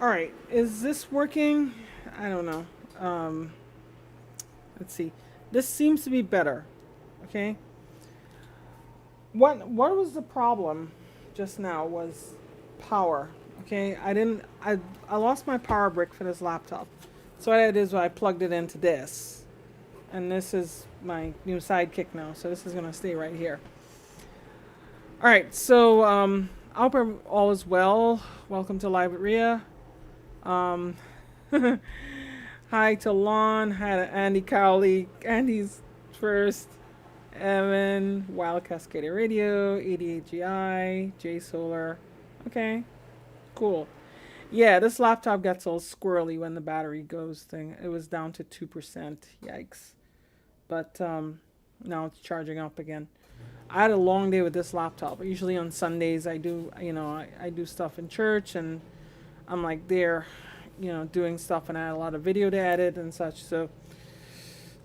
All right, is this working? I don't know. Um, let's see. This seems to be better. Okay. What was the problem just now was power. Okay, I lost my power brick for this laptop. So what I did is I plugged it into this. And this is my new sidekick now. So this is gonna stay right here. All right, so I hope all is well. Welcome to Live at Ria. Um, hi to Lon. Hi to Andy Cowley. Andy's first. Evan, Wild Cascadia Radio, 88GI, J Solar. Okay, cool. Yeah, this laptop gets all squirrely when the battery goes thing. It was down to 2%. Yikes. But now it's charging up again. I had a long day with this laptop. Usually on Sundays I do, I do stuff in church and I'm like there, doing stuff and I had a lot of video to edit and such. So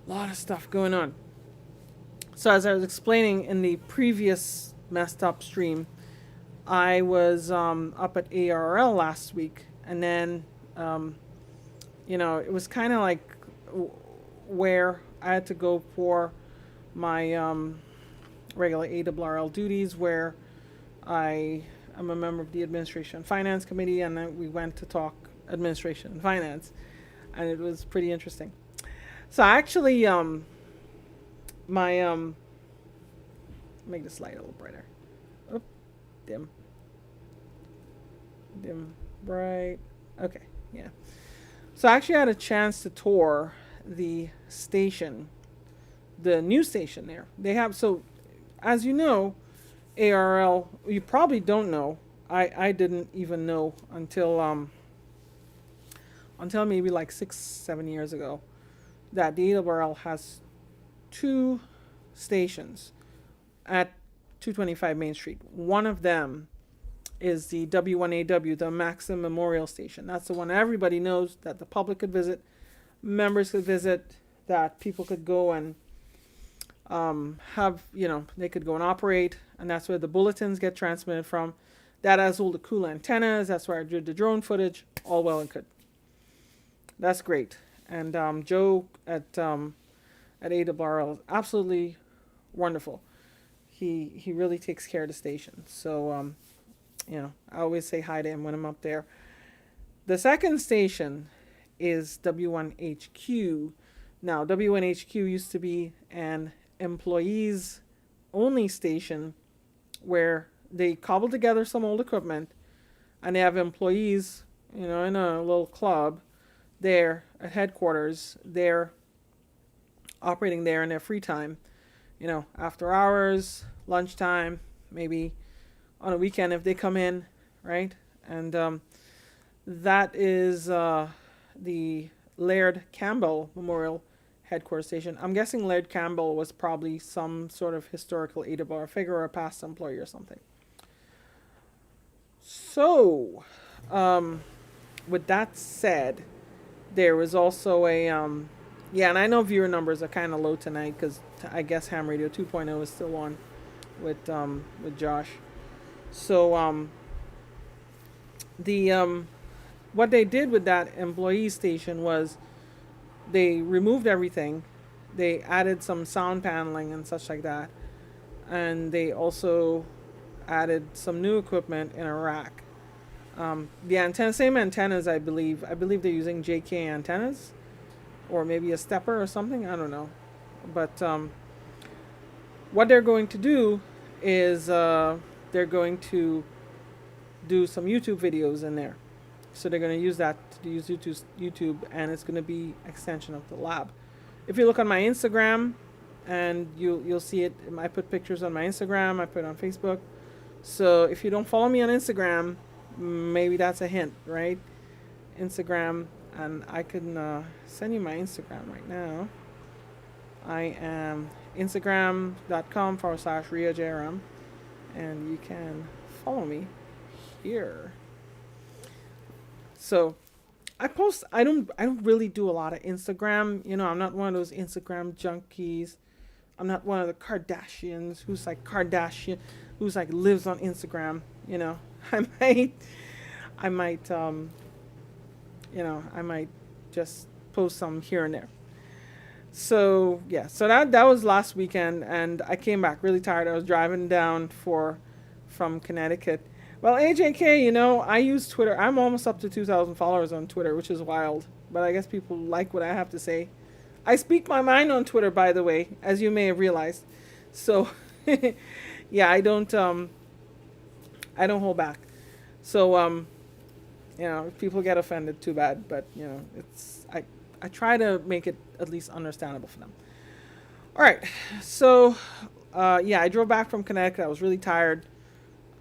a lot of stuff going on. So as I was explaining in the previous messed up stream, I was up at ARL last week, and then it was kind of like where I had to go for my regular ARL duties, where I am a member of the Administration and Finance Committee, and then we went to talk administration and finance, and it was pretty interesting. So actually, my make this light a little brighter. Oop, dim, dim, bright. Okay, yeah. So I actually had a chance to tour the station, the new station there. They have, so as you know, ARL. You probably don't know. I didn't even know until maybe like 6-7 years ago that the ARL has two stations at 225 Main Street. One of them is the W1AW, the Maxim Memorial Station. That's the one everybody knows, that the public could visit, members could visit, that people could go and they could go and operate, and that's where the bulletins get transmitted from. That has all the cool antennas. That's where I did the drone footage. All well and good. That's great. And Joe at ARL is absolutely wonderful. He really takes care of the station. So I always say hi to him when I'm up there. The second station is W1HQ. Now W1HQ used to be an employees only station where they cobble together some old equipment and they have employees, in a little club there at headquarters. They're operating there in their free time, after hours, lunchtime, maybe on a weekend if they come in, right? And that is the Laird Campbell Memorial Headquarters Station. I'm guessing Laird Campbell was probably some sort of historical AWR figure or a past employee or something. So, with that said, there was also a and I know viewer numbers are kind of low tonight because I guess Ham Radio 2.0 is still on with Josh. So the what they did with that employee station was they removed everything. They added some sound paneling and such like that, and they also added some new equipment in a rack. The same antennas, I believe. I believe they're using JK antennas, or maybe a stepper or something. I don't know, but what they're going to do is they're going to do some YouTube videos in there. So they're going to use that to use YouTube, and it's going to be extension of the lab. If you look on my Instagram, and you'll see it. I put pictures on my Instagram. I put it on Facebook. So if you don't follow me on Instagram, maybe that's a hint, right? Instagram, and I can send you my Instagram right now. I am instagram.com/RiaJram, and you can follow me here. So I post. I don't really do a lot of Instagram. I'm not one of those Instagram junkies. I'm not one of the Kardashians who's like lives on Instagram. I might I might just post some here and there. So yeah, so that was last weekend, and I came back really tired. I was driving down from Connecticut. Well, AJK, I use Twitter. I'm almost up to 2,000 followers on Twitter, which is wild. But I guess people like what I have to say. I speak my mind on Twitter, by the way, as you may have realized. So, yeah, I don't hold back. So, if people get offended, too bad. But I try to make it at least understandable for them. All right, so yeah, I drove back from Connecticut. I was really tired,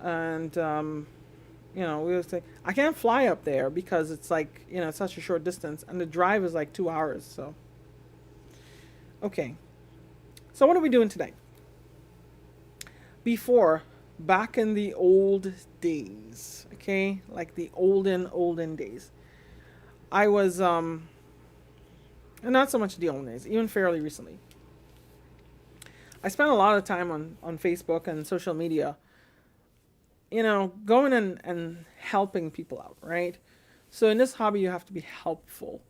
and we was like, I can't fly up there because it's like it's such a short distance, and the drive is like 2 hours. So, okay, so what are we doing today? Before, back in the old days, okay, like the olden days, I was and not so much the olden days, even fairly recently. I spent a lot of time on Facebook and social media, going and helping people out, right? So in this hobby, you have to be helpful.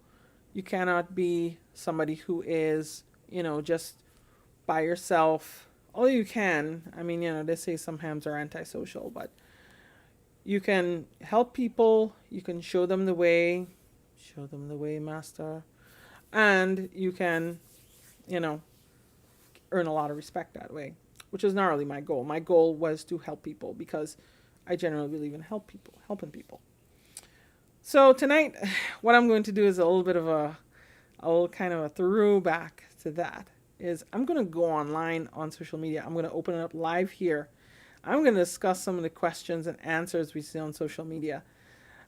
You cannot be somebody who is, just by yourself. Although you can. I mean, they say some hams are antisocial, but you can help people. You can show them the way. Show them the way, master. And you can, earn a lot of respect that way, which is not really my goal. My goal was to help people because I generally believe in helping people. So tonight, what I'm going to do is a little bit of a little kind of a throwback to that. Is I'm going to go online on social media. I'm going to open it up live here. I'm going to discuss some of the questions and answers we see on social media.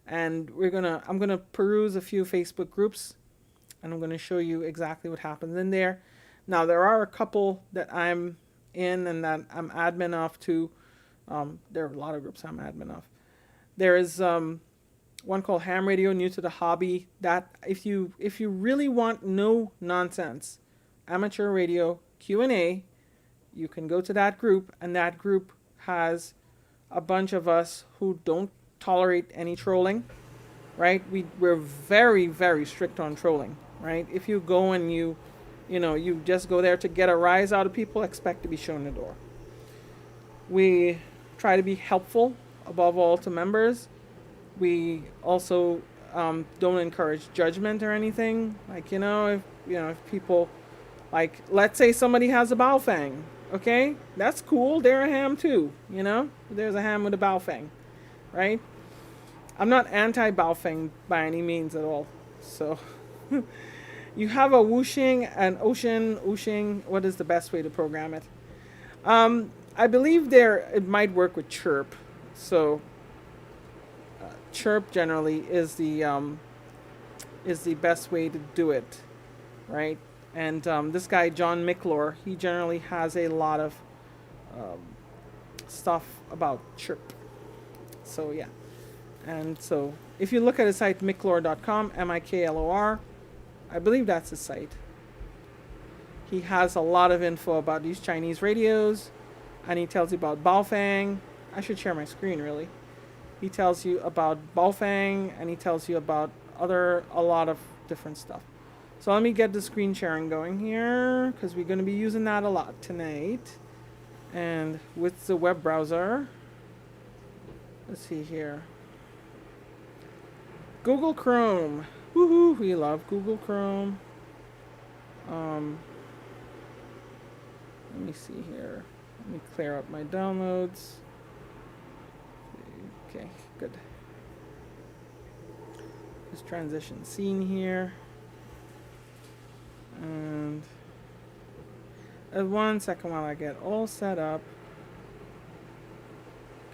And I'm going to peruse a few Facebook groups, and I'm going to show you exactly what happens in there. Now, there are a couple that I'm in and that I'm admin of too. There are a lot of groups I'm admin of. There is one called Ham Radio, New to the Hobby. That if you really want no nonsense, amateur radio Q&A, you can go to that group, and that group has a bunch of us who don't tolerate any trolling, right? We're very, very strict on trolling, right? If you go and you just go there to get a rise out of people, expect to be shown the door. We try to be helpful above all to members. We also don't encourage judgment or anything. Like, if people, like, let's say somebody has a bow fang, okay? That's cool. They're a ham too, There's a ham with a bow fang, right? I'm not anti-bow fang by any means at all. So... You have a whooshing and ocean, what is the best way to program it? I believe it might work with chirp. So chirp generally is the best way to do it, right? And this guy, John Micklor, he generally has a lot of stuff about chirp. So yeah. And so if you look at his site, micklor.com, Miklor, I believe that's his site. He has a lot of info about these Chinese radios, and he tells you about Baofeng. I should share my screen, really. He tells you about Baofeng, and he tells you about a lot of different stuff. So let me get the screen sharing going here, because we're going to be using that a lot tonight. And with the web browser, let's see here. Google Chrome. Woohoo, we love Google Chrome. Let me see here. Let me clear up my downloads. Okay, good. Just transition scene here. And 1 second while I get all set up.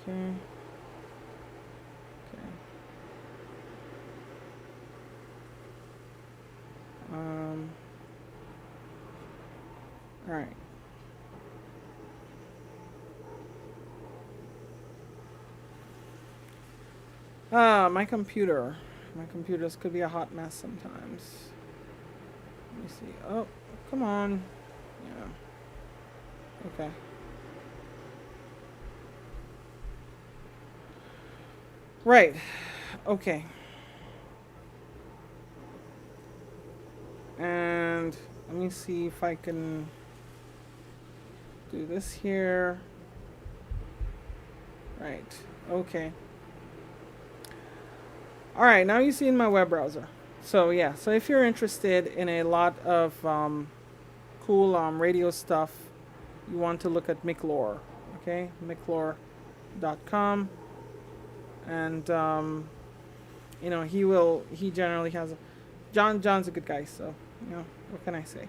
Okay. All right. My computer. My computers could be a hot mess sometimes. Let me see. Oh, come on. Yeah. Okay. Right. Okay. And let me see if I can do this here. Right. Okay. All right. Now you see in my web browser. So yeah. So if you're interested in a lot of cool radio stuff, you want to look at Miclore. Okay, Miclore.com, and he generally has John's a good guy, so what can I say.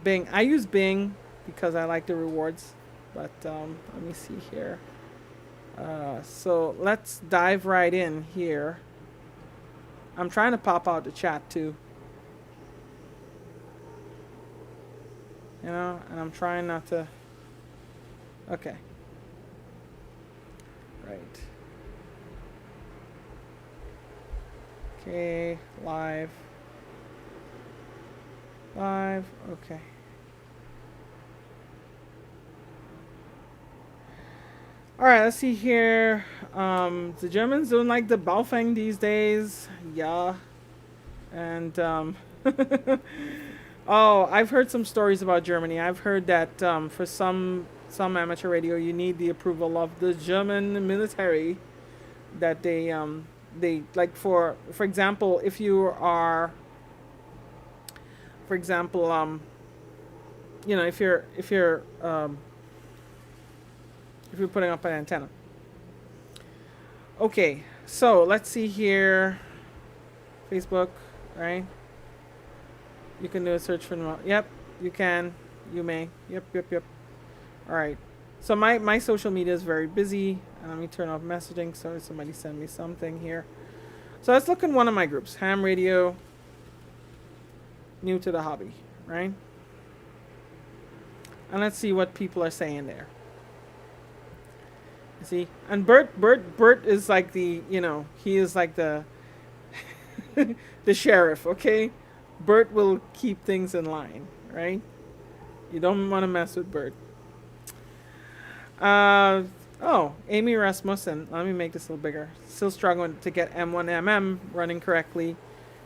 Bing, I use Bing because I like the rewards, but let me see here. So let's dive right in here. I'm trying to pop out the chat too, and I'm trying not to. Okay. Right. Okay, live. Okay. All right, let's see here. The Germans don't like the Baofeng these days. Yeah. And oh, I've heard some stories about Germany. I've heard that for some amateur radio, you need the approval of the German military. That they like, for example, if you are, for example, if you're putting up an antenna. Okay, so let's see here. Facebook, right? You can do a search for them. Yep, you can. You may. Yep. All right. So my social media is very busy. Let me turn off messaging so somebody send me something here. So let's look in one of my groups. Ham radio. New to the hobby, right? And let's see what people are saying there. You see? And Bert is like he is like the the sheriff, okay? Bert will keep things in line, right? You don't want to mess with Bert. Amy Rasmussen. Let me make this a little bigger. Still struggling to get M1MM running correctly.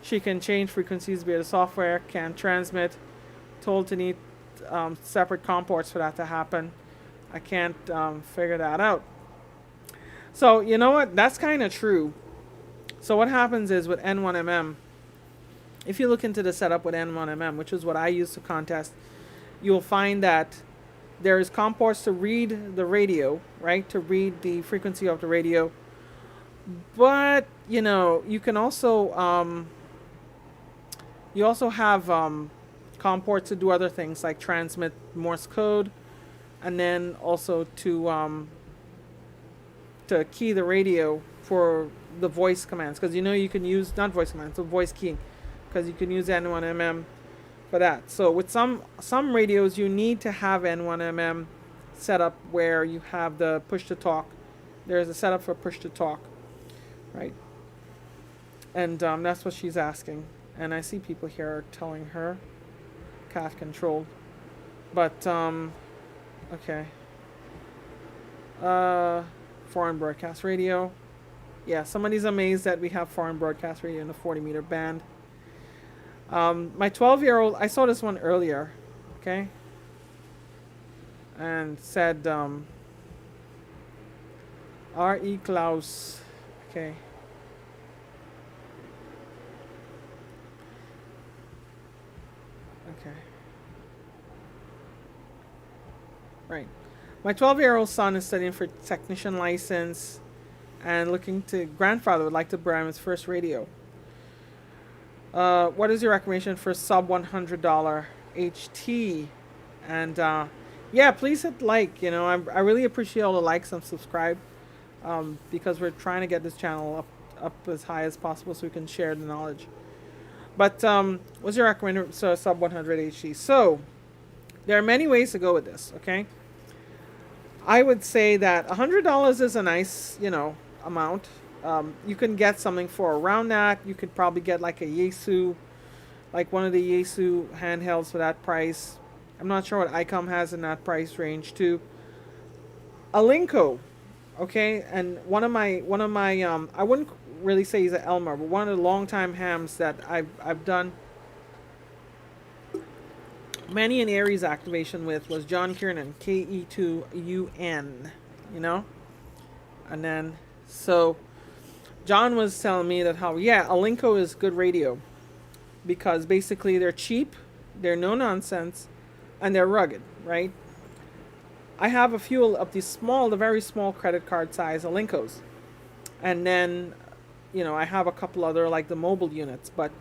She can change frequencies via the software, can transmit. Told to need separate COM ports for that to happen. I can't figure that out. So, you know what? That's kind of true. So what happens is with N1MM, if you look into the setup with N1MM, which is what I use to contest, you'll find that there's COM ports to read the radio, right? To read the frequency of the radio. But, you can also, you also have COM ports to do other things like transmit Morse code, and then also to key the radio for the voice commands, because you can use not voice commands, so voice keying, because you can use N1MM for that. So with some radios, you need to have N1MM set up where you have the push to talk. There's a setup for push to talk, right? And that's what she's asking. And I see people here are telling her cat control, but okay. Foreign broadcast radio. Yeah, somebody's amazed that we have foreign broadcast radio in the 40-meter band. My 12-year-old, I saw this one earlier, okay? And said, R.E. Klaus, okay. Okay. Right. My 12-year-old son is studying for technician license and grandfather would like to buy him his first radio. What is your recommendation for sub $100 HT? And yeah, please hit like. I really appreciate all the likes and subscribe, because we're trying to get this channel up as high as possible so we can share the knowledge. But what's your recommendation for sub 100 HT? So there are many ways to go with this. Okay, I would say that $100 is a nice amount. You can get something for around that. You could probably get like a Yaesu, like one of the Yaesu handhelds for that price. I'm not sure what ICOM has in that price range too. A Linko, okay, and one of my I wouldn't really say he's an Elmer, but one of the longtime hams that I've done Many an Aries activation with was John Kiernan, KE2UN, you know? And then, so John was telling me that how, yeah, Alinco is good radio because basically they're cheap, they're no nonsense, and they're rugged, right? I have a few of these small, the very small credit card size Alincos. And then, I have a couple other like the mobile units, but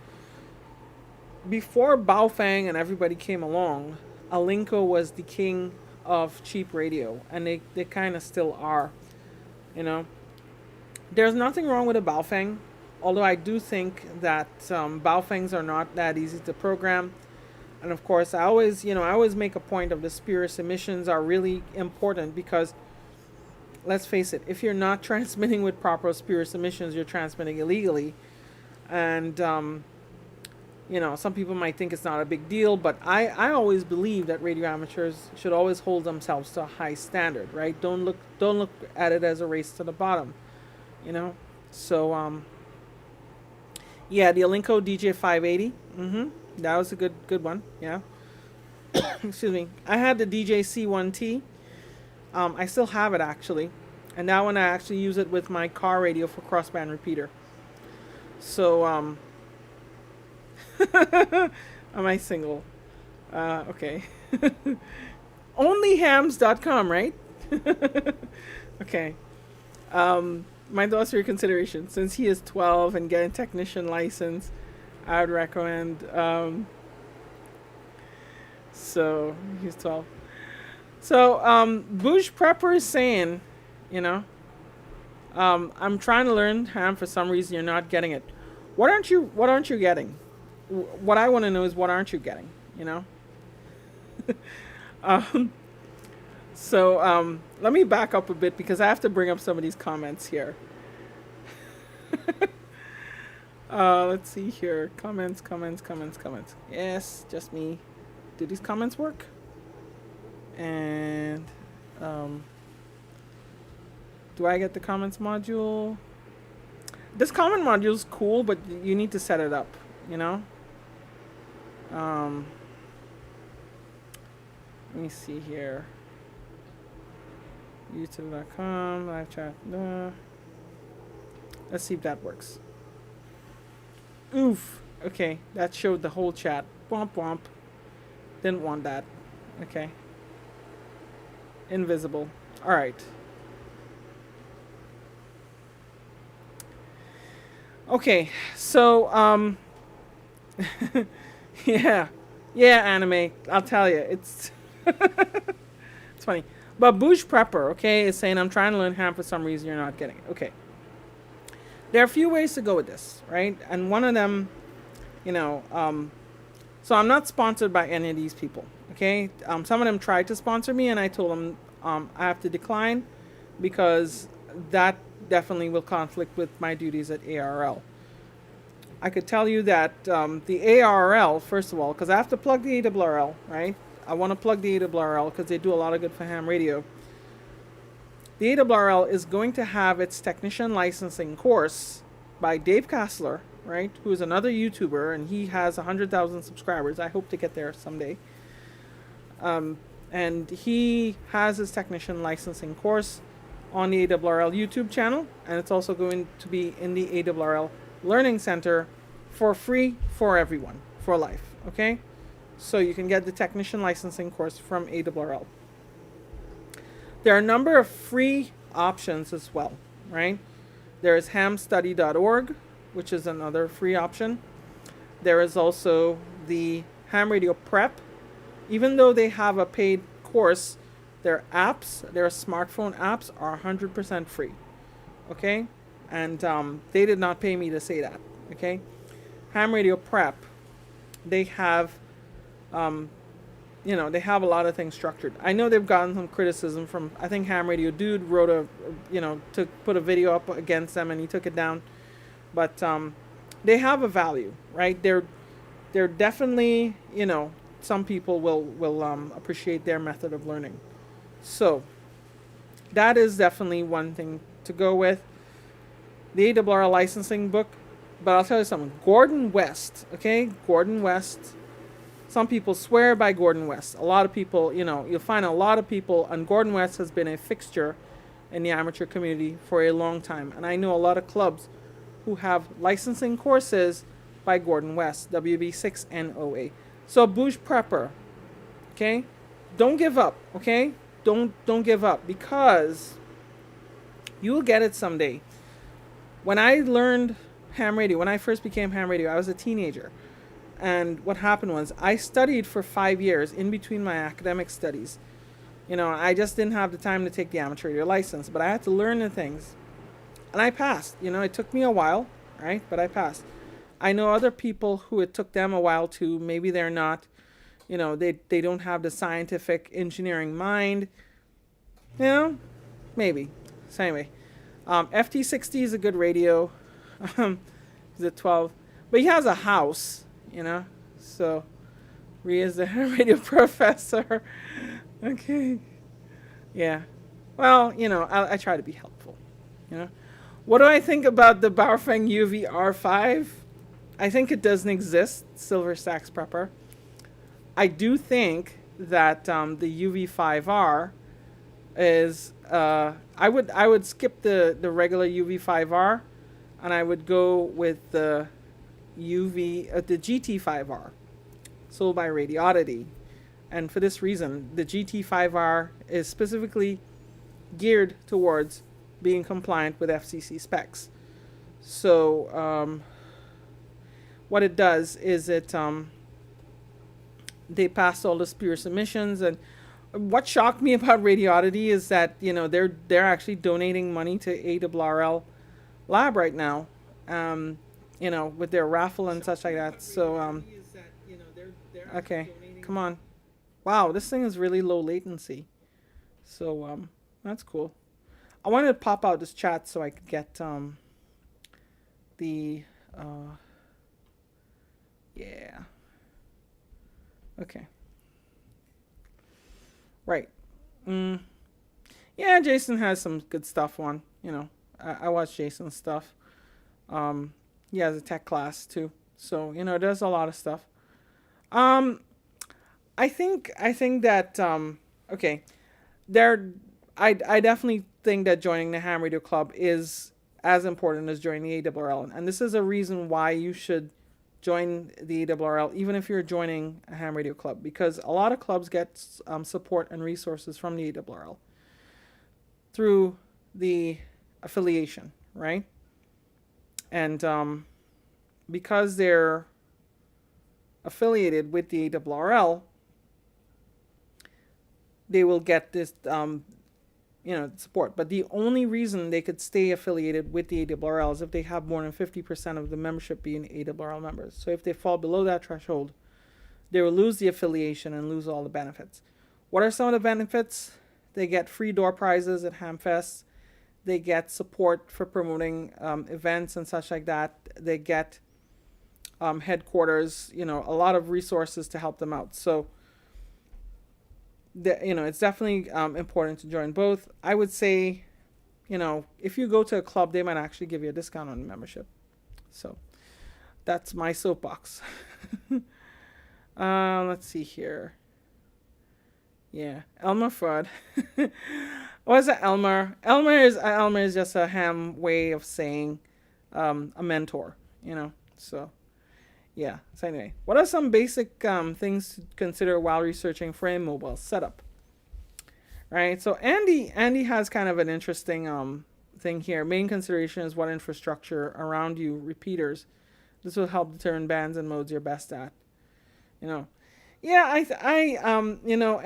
before Baofeng and everybody came along, Alinco was the king of cheap radio, and they kind of still are. You know, there's nothing wrong with a Baofeng, although I do think that Baofengs are not that easy to program. And of course, I always make a point of the spurious emissions are really important because, let's face it, if you're not transmitting with proper spurious emissions, you're transmitting illegally, and some people might think it's not a big deal, but I always believe that radio amateurs should always hold themselves to a high standard, right? Don't look at it as a race to the bottom, So yeah, the Alinco DJ 580, that was a good one, yeah. Excuse me. I had the DJ C1T. I still have it actually, and that one I actually use it with my car radio for crossband repeater. So am I single? Okay. Onlyhams.com, right? Okay. My thoughts for your consideration. Since he is 12 and getting technician license, I would recommend. So he's 12. So Bouge Prepper is saying, I'm trying to learn ham. For some reason, you're not getting it. What aren't you getting? What I want to know is what aren't you getting? So let me back up a bit because I have to bring up some of these comments here. Let's see here. Comments. Yes, just me. Do these comments work? And do I get the comments module? This comment module is cool, but you need to set it up, Let me see here. YouTube.com, live chat. Let's see if that works. Oof. Okay, that showed the whole chat. Womp womp. Didn't want that. Okay. Invisible. Alright. Okay, so, yeah, anime, I'll tell you, it's, it's funny, but Bouge Prepper, okay, is saying, I'm trying to learn ham for some reason you're not getting it, okay, there are a few ways to go with this, right, and one of them, so I'm not sponsored by any of these people, okay, some of them tried to sponsor me, and I told them, I have to decline, because that definitely will conflict with my duties at ARL. I could tell you that the ARL, first of all, because I have to plug the ARRL, right? I want to plug the ARRL because they do a lot of good for ham radio. The ARRL is going to have its technician licensing course by Dave Kassler, right? Who is another YouTuber, and he has 100,000 subscribers. I hope to get there someday. And he has his technician licensing course on the ARRL YouTube channel, and it's also going to be in the ARRL Learning Center for free for everyone, for life, okay? So you can get the technician licensing course from ARRL. There are a number of free options as well, right? There is hamstudy.org, which is another free option. There is also the Ham Radio Prep. Even though they have a paid course, their apps, their smartphone apps are 100% free, okay? And they did not pay me to say that, okay? Ham Radio Prep, they have, they have a lot of things structured. I know they've gotten some criticism from, I think Ham Radio Dude wrote put a video up against them and he took it down. But they have a value, right? They're definitely, some people will appreciate their method of learning. So that is definitely one thing to go with. The ARRL licensing book, but I'll tell you something. Gordon West, okay? Gordon West Some people swear by Gordon West. A lot of people, you'll find a lot of people, and Gordon West has been a fixture in the amateur community for a long time. And I know a lot of clubs who have licensing courses by Gordon West, WB6NOA. So Bouge Prepper, okay? Don't give up, okay? Don't give up, because you will get it someday. When I learned ham radio, when I first became ham radio, I was a teenager. And what happened was I studied for 5 years in between my academic studies. I just didn't have the time to take the amateur radio license, but I had to learn the things. And I passed. It took me a while, right? But I passed. I know other people who it took them a while too. Maybe they're not, they don't have the scientific engineering mind. Maybe. So anyway, FT60 is a good radio. He's a 12. But he has a house, So Ria's the radio professor. Okay. Yeah. Well, I try to be helpful. What do I think about the Baofeng UV R5? I think it doesn't exist, Silver Stacks Prepper. I do think that the UV5R is, I would skip the regular UV5R, and I would go with the the GT5R, sold by Radioddity. And for this reason, the GT5R is specifically geared towards being compliant with FCC specs. So what it does is they pass all the spurious submissions. And what shocked me about Radioddity is that they're actually donating money to ARRL Lab right now, with their raffle and such like that. So okay, come on. Wow, this thing is really low latency. So that's cool. I wanted to pop out this chat so I could get yeah. Okay. Right. Yeah, Jason has some good stuff on. I watch Jason's stuff. He has a tech class too. So, there's a lot of stuff. I think that okay. I definitely think that joining the Ham Radio Club is as important as joining the ARRL. And this is a reason why you should join the ARRL, even if you're joining a Ham Radio Club, because a lot of clubs get support and resources from the ARRL through the affiliation, right? And because they're affiliated with the ARRL, they will get this support. But the only reason they could stay affiliated with the ARRL is if they have more than 50% of the membership being ARRL members. So if they fall below that threshold, they will lose the affiliation and lose all the benefits. What are some of the benefits? They get free door prizes at Hamfest. They get support for promoting events and such like that. They get headquarters, a lot of resources to help them out. So it's definitely important to join both. I would say, if you go to a club, they might actually give you a discount on the membership. So that's my soapbox. Let's see here. Yeah, Elmer Fudd. What is it, Elmer? Elmer is just a ham way of saying a mentor, So yeah. So anyway, what are some basic things to consider while researching for a mobile setup? Right. So Andy has kind of an interesting thing here. Main consideration is what infrastructure around you, repeaters. This will help determine bands and modes you're best at. Yeah.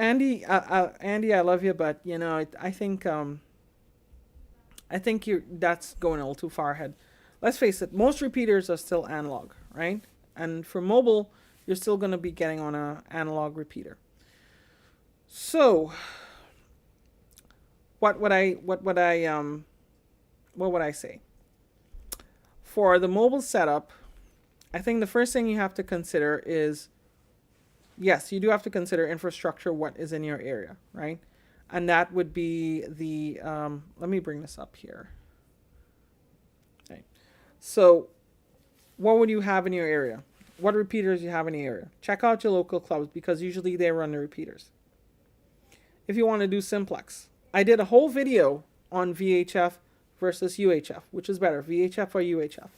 Andy, I love you, but I think that's going a little too far ahead. Let's face it. Most repeaters are still analog, right? And for mobile, you're still going to be getting on an analog repeater. So, what would I say? For the mobile setup, I think the first thing you have to consider is, yes, you do have to consider infrastructure, what is in your area, right? And that would be the, let me bring this up here. Okay. So, what would you have in your area? what repeaters you have in the area. Check out your local clubs because usually they run the repeaters. If you want to do simplex, I did a whole video on VHF versus UHF, which is better, VHF or UHF.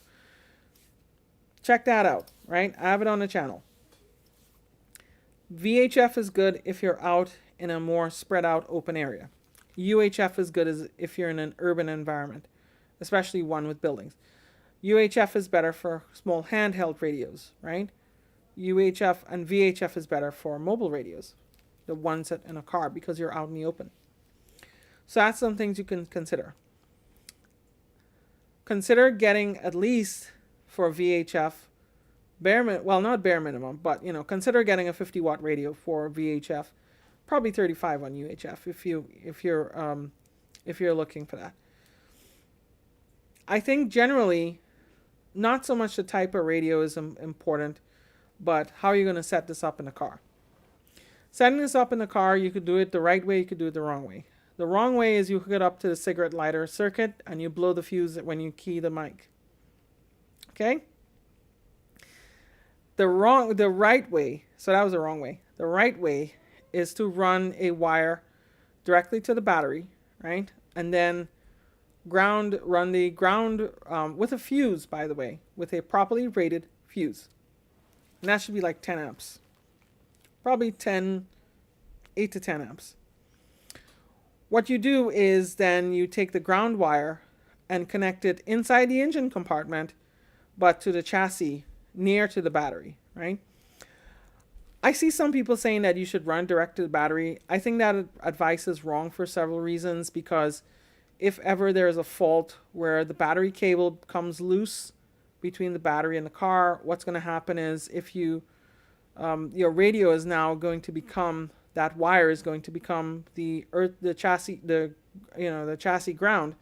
Check that out, right? I have it on the channel. VHF is good if you're out in a more spread out open area. UHF is good as if you're in an urban environment, especially one with buildings. UHF is better for small handheld radios, right? UHF and VHF is better for mobile radios, the ones that in a car, because you're out in the open. So that's some things you can consider. Consider getting at least for VHF, not bare minimum, but consider getting a 50 watt radio for VHF, probably 35 on UHF if you're looking for that. I think generally, not so much the type of radio is important, but how are you going to set this up in the car? Setting this up in the car, you could do it the right way, you could do it the wrong way. The wrong way is you hook it up to the cigarette lighter circuit and you blow the fuse when you key the mic. Okay? The right way, so that was the wrong way. The right way is to run a wire directly to the battery, right? And then run the ground with a fuse, by the way, with a properly rated fuse. And that should be like 10 amps. Probably 8 to 10 amps. What you do is then you take the ground wire and connect it inside the engine compartment, but to the chassis near to the battery, right? I see some people saying that you should run direct to the battery. I think that advice is wrong for several reasons, because if ever there is a fault where the battery cable comes loose between the battery and the car, what's going to happen is if your radio is now going to become, that wire is going to become the chassis, the chassis ground.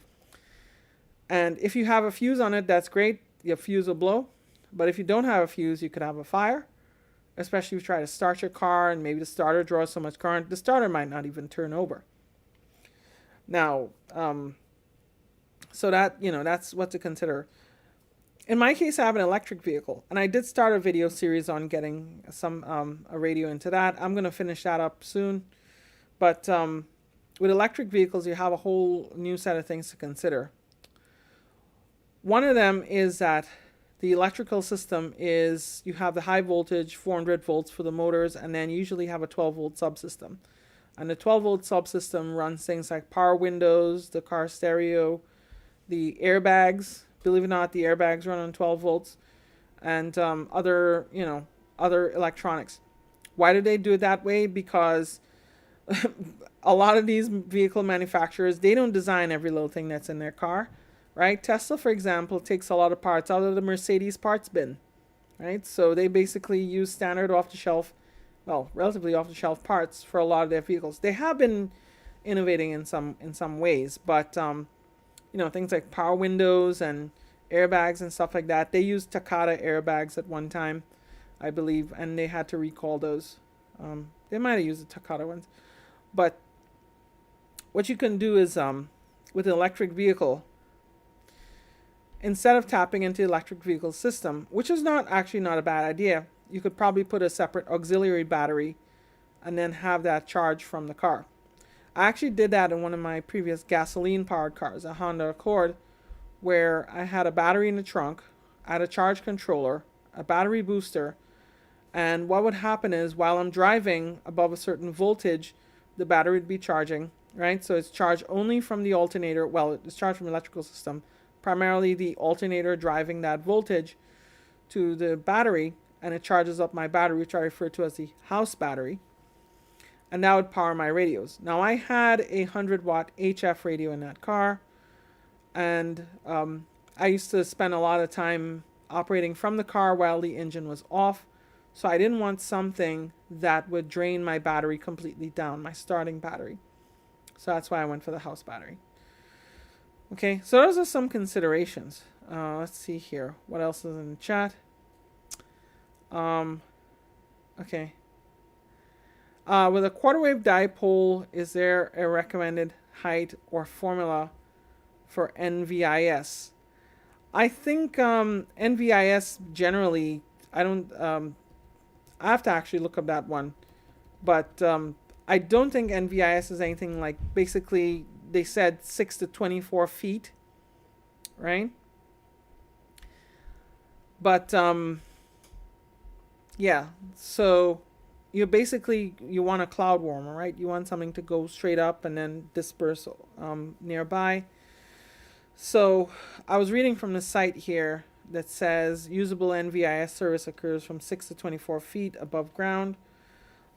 And if you have a fuse on it, that's great. Your fuse will blow. But if you don't have a fuse, you could have a fire, especially if you try to start your car and maybe the starter draws so much current, the starter might not even turn over. Now, so that, that's what to consider. In my case, I have an electric vehicle, and I did start a video series on getting a radio into that. I'm going to finish that up soon. But with electric vehicles, you have a whole new set of things to consider. One of them is that the electrical system is, you have the high voltage, 400 volts for the motors, and then you usually have a 12 volt subsystem. And the 12 volt subsystem runs things like power windows, the car stereo, the airbags. Believe it or not, the airbags run on 12 volts, and other electronics. Why do they do it that way? Because a lot of these vehicle manufacturers, they don't design every little thing that's in their car, right? Tesla, for example, takes a lot of parts out of the Mercedes parts bin, right? So they basically use standard off-the-shelf, relatively off-the-shelf parts for a lot of their vehicles. They have been innovating in some ways, but things like power windows and airbags and stuff like that, they used Takata airbags at one time, I believe, and they had to recall those. They might have used the Takata ones. But what you can do is, with an electric vehicle, instead of tapping into the electric vehicle system, which is not a bad idea, you could probably put a separate auxiliary battery and then have that charge from the car. I actually did that in one of my previous gasoline-powered cars, a Honda Accord, where I had a battery in the trunk, I had a charge controller, a battery booster, and what would happen is while I'm driving above a certain voltage, the battery would be charging, right? So it's charged only from the alternator. Well, it's charged from the electrical system, primarily the alternator driving that voltage to the battery, and it charges up my battery, which I refer to as the house battery. And that would power my radios. Now, I had a 100 watt HF radio in that car, and I used to spend a lot of time operating from the car while the engine was off, so I didn't want something that would drain my battery completely down, my starting battery. So that's why I went for the house battery. Okay, so those are some considerations. Let's see here. What else is in the chat? Okay. With a quarter wave dipole, is there a recommended height or formula for NVIS? I think NVIS generally, I don't. I have to actually look up that one, but I don't think NVIS is anything like. Basically, they said 6 to 24 feet, right? But yeah. So you want a cloud warmer, right? You want something to go straight up and then disperse nearby. So I was reading from the site here that says usable NVIS service occurs from 6 to 24 feet above ground,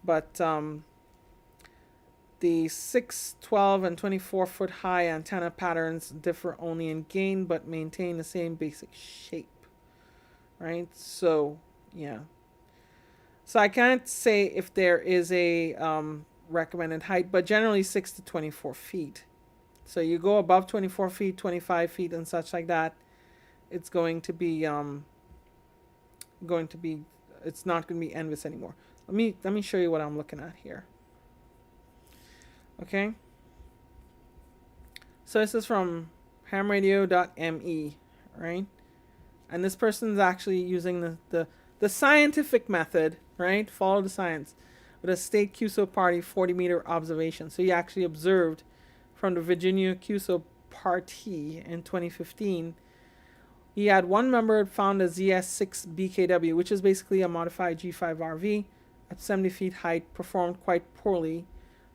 but the 6, 12, and 24-foot high antenna patterns differ only in gain but maintain the same basic shape, right? So, yeah. So I can't say if there is a recommended height, but generally 6 to 24 feet. So you go above 24 feet, 25 feet, and such like that, it's going to be it's not going to be NVIS anymore. Let me show you what I'm looking at here. Okay. So this is from hamradio.me, right? And this person's actually using the scientific method, right? Follow the science with a state QSO party 40-meter observation. So he actually observed from the Virginia QSO party in 2015. He had one member found a ZS6BKW, which is basically a modified G5RV at 70 feet height, performed quite poorly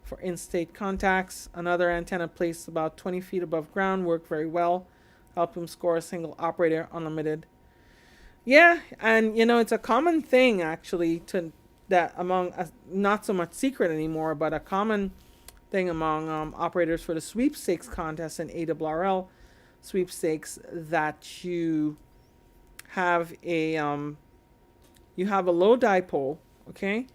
for in-state contacts. Another antenna placed about 20 feet above ground worked very well, helped him score a single operator unlimited. Yeah, and it's a common thing actually to that among not so much secret anymore, but a common thing among operators for the sweepstakes contest and ARRL sweepstakes that you have a low dipole, okay,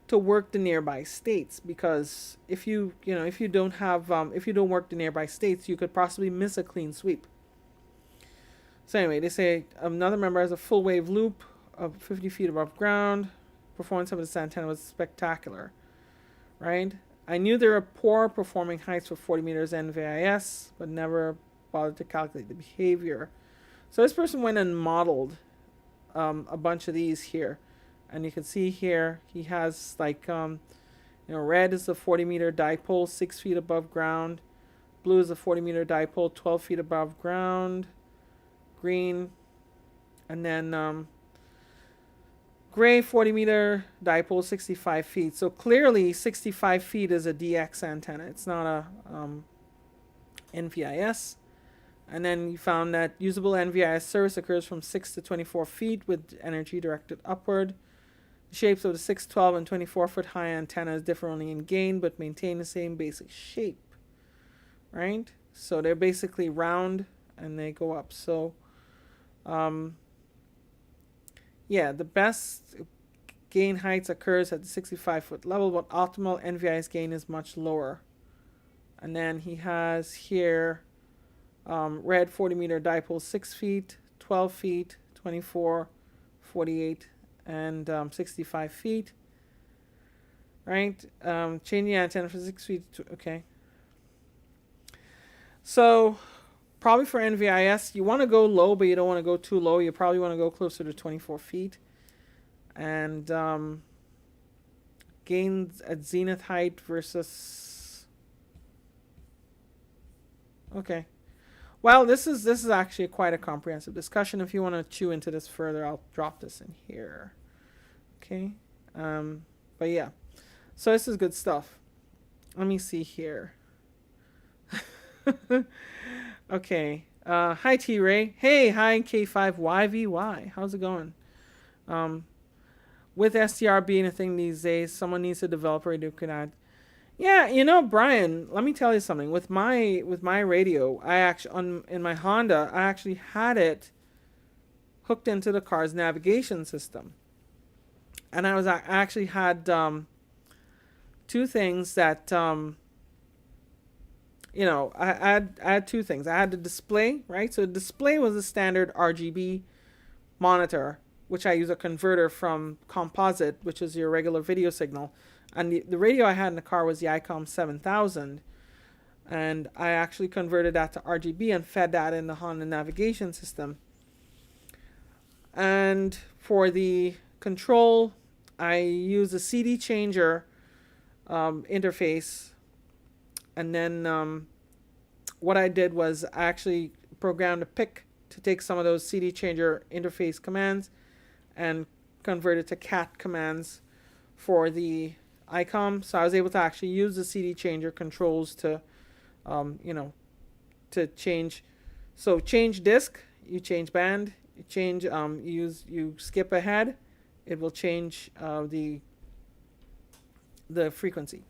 to work the nearby states, because if you don't work the nearby states, you could possibly miss a clean sweep. So anyway, they say another member has a full wave loop of 50 feet above ground. Performance of this antenna was spectacular, right? I knew there were poor performing heights for 40 meters NVIS, but never bothered to calculate the behavior. So this person went and modeled a bunch of these here. And you can see here, he has like, red is a 40-meter dipole, 6 feet above ground. Blue is a 40-meter dipole, 12 feet above ground. Green, and then gray 40-meter dipole, 65 feet. So clearly 65 feet is a DX antenna. It's not a NVIS. And then you found that usable NVIS service occurs from 6 to 24 feet with energy directed upward. The shapes of the 6, 12, and 24-foot high antennas differ only in gain but maintain the same basic shape, right? So they're basically round and they go up. So the best gain heights occurs at the 65-foot level, but optimal NVIS gain is much lower. And then he has here red 40-meter dipole, 6 feet, 12 feet, 24, 48, and 65 feet. Right? Change the antenna for 6 feet. Okay. So probably for NVIS, you want to go low, but you don't want to go too low. You probably want to go closer to 24 feet. And gains at zenith height versus... Okay. Well, this is actually quite a comprehensive discussion. If you want to chew into this further, I'll drop this in here. Okay. But yeah. So this is good stuff. Let me see here. Okay. Hi T-Ray. Hey, hi K5YVY. How's it going? With SDR being a thing these days, someone needs to develop a radio can. Yeah, Brian, let me tell you something. With my radio, I actually in my Honda, I actually had it hooked into the car's navigation system. And I actually had two things that I had two things. I had the display, right? So the display was a standard RGB monitor, which I use a converter from composite, which is your regular video signal. And the radio I had in the car was the ICOM 7000. And I actually converted that to RGB and fed that in the Honda navigation system. And And for the control, I use a CD changer interface. And then what I did was I actually programmed a pick to take some of those CD changer interface commands and convert it to cat commands for the ICOM. So I was able to actually use the CD changer controls to, you know, to change. So change disk, you change band, you change, you skip ahead, it will change the frequency.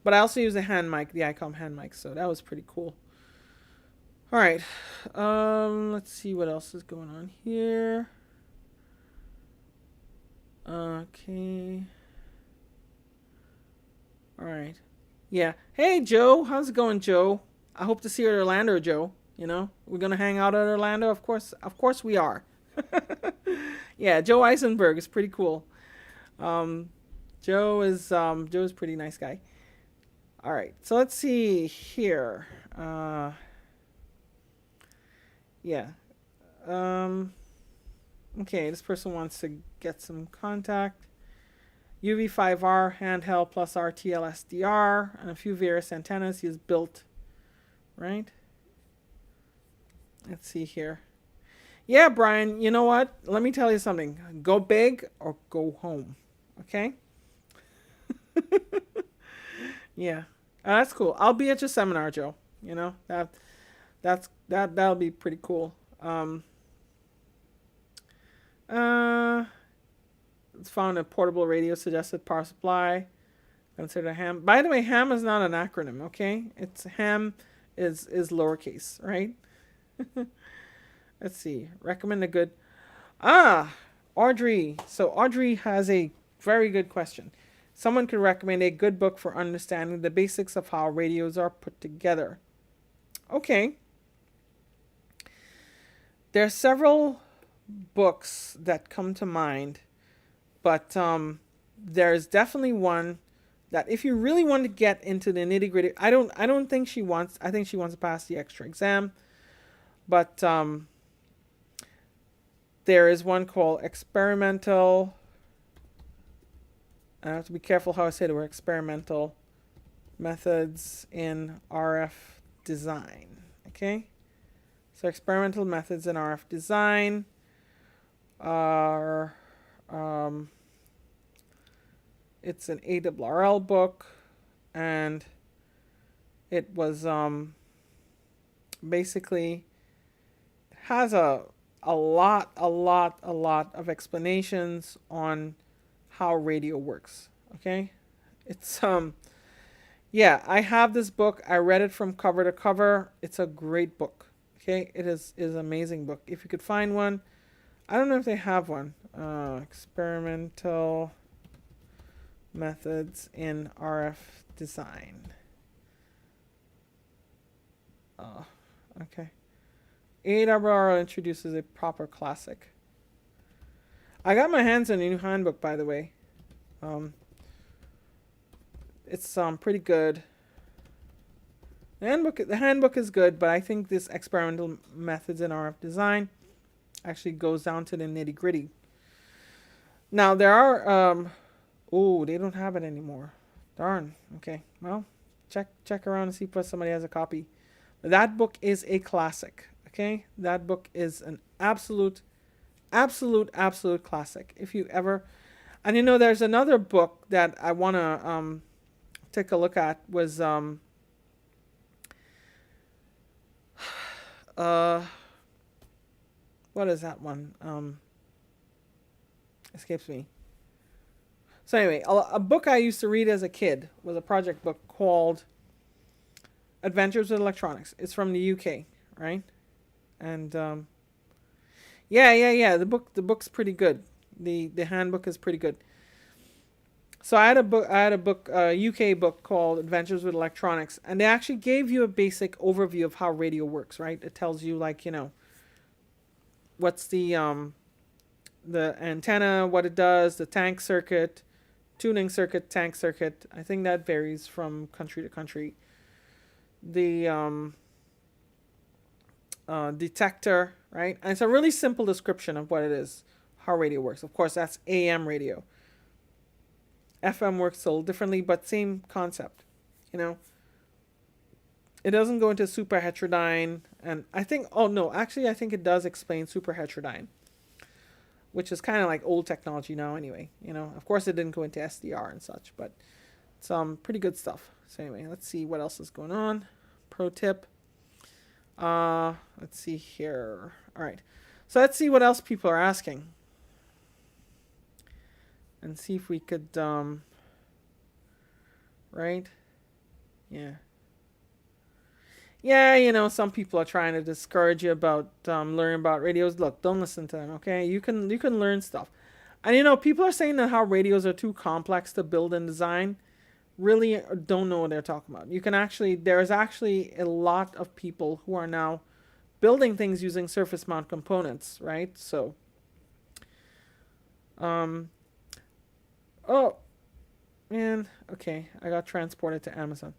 But I also use the hand mic, the ICOM hand mic, so that was pretty cool. All right, let's see what else is going on here. Okay. All right. Yeah. Hey, Joe. How's it going, Joe? I hope to see you at Orlando, Joe. You know, we're gonna hang out at Orlando. Of course, we are. Yeah, Joe Eisenberg is pretty cool. Joe's a pretty nice guy. All right. So let's see here. Yeah. Okay. This person wants to get some contact. UV5R handheld plus RTL SDR and a few various antennas he's built, right? Let's see here. Yeah, Brian, you know what? Let me tell you something. Go big or go home, okay? Yeah, that's cool. I'll be at your seminar, Joe. You know that'll be pretty cool. It's found a portable radio suggested power supply. Consider ham. By the way, ham is not an acronym, okay? It's ham is lowercase, right? Let's see. Recommend a good. Audrey. So Audrey has a very good question. Someone could recommend a good book for understanding the basics of how radios are put together. Okay. There are several books that come to mind, but there's definitely one that if you really want to get into the nitty gritty, I don't think she wants. I think she wants to pass the extra exam, but there is one called Experimental. I have to be careful how I say the word experimental methods in RF design. Okay, so experimental methods in RF design are it's an ARRL book, and it was basically it has a lot of explanations on how radio works. Okay, it's yeah, I have this book. I read it from cover to cover. It's a great book. Okay, it is an amazing book. If you could find one, I don't know if they have one. Experimental methods in RF design. Okay. ARRL introduces a proper classic. I got my hands on a new handbook, by the way. It's pretty good. The handbook is good, but I think this experimental methods in RF design actually goes down to the nitty gritty. Now there are they don't have it anymore. Darn. Okay. Well, check around and see if somebody has a copy. But that book is a classic. Okay? That book is an absolute classic. If you ever, and you know, there's another book that I want to take a look at was what is that one? Escapes me. So anyway, a book I used to read as a kid was a project book called Adventures with Electronics. It's from the UK, right? And yeah. The book's pretty good. The handbook is pretty good. So I had a book, UK book called Adventures with Electronics, and they actually gave you a basic overview of how radio works, right? It tells you, like, you know, what's the antenna, what it does, the tank circuit, tuning circuit, tank circuit. I think that varies from country to country. The detector, right? And it's a really simple description of what it is, how radio works. Of course, that's AM radio. FM works a little differently, but same concept. You know, it doesn't go into super heterodyne, and I think, oh no, actually, I think it does explain super heterodyne, which is kind of like old technology now anyway. You know, of course, it didn't go into SDR and such, but it's pretty good stuff. So anyway, let's see what else is going on. Pro tip. Let's see here. All right. So let's see what else people are asking. And see if we could, right? Yeah. Yeah, you know, some people are trying to discourage you about learning about radios. Look, don't listen to them, okay? You can learn stuff. And you know, people are saying that how radios are too complex to build and design. Really don't know what they're talking about. There's actually a lot of people who are now building things using surface mount components, right? So, oh, man, okay, I got transported to Amazon.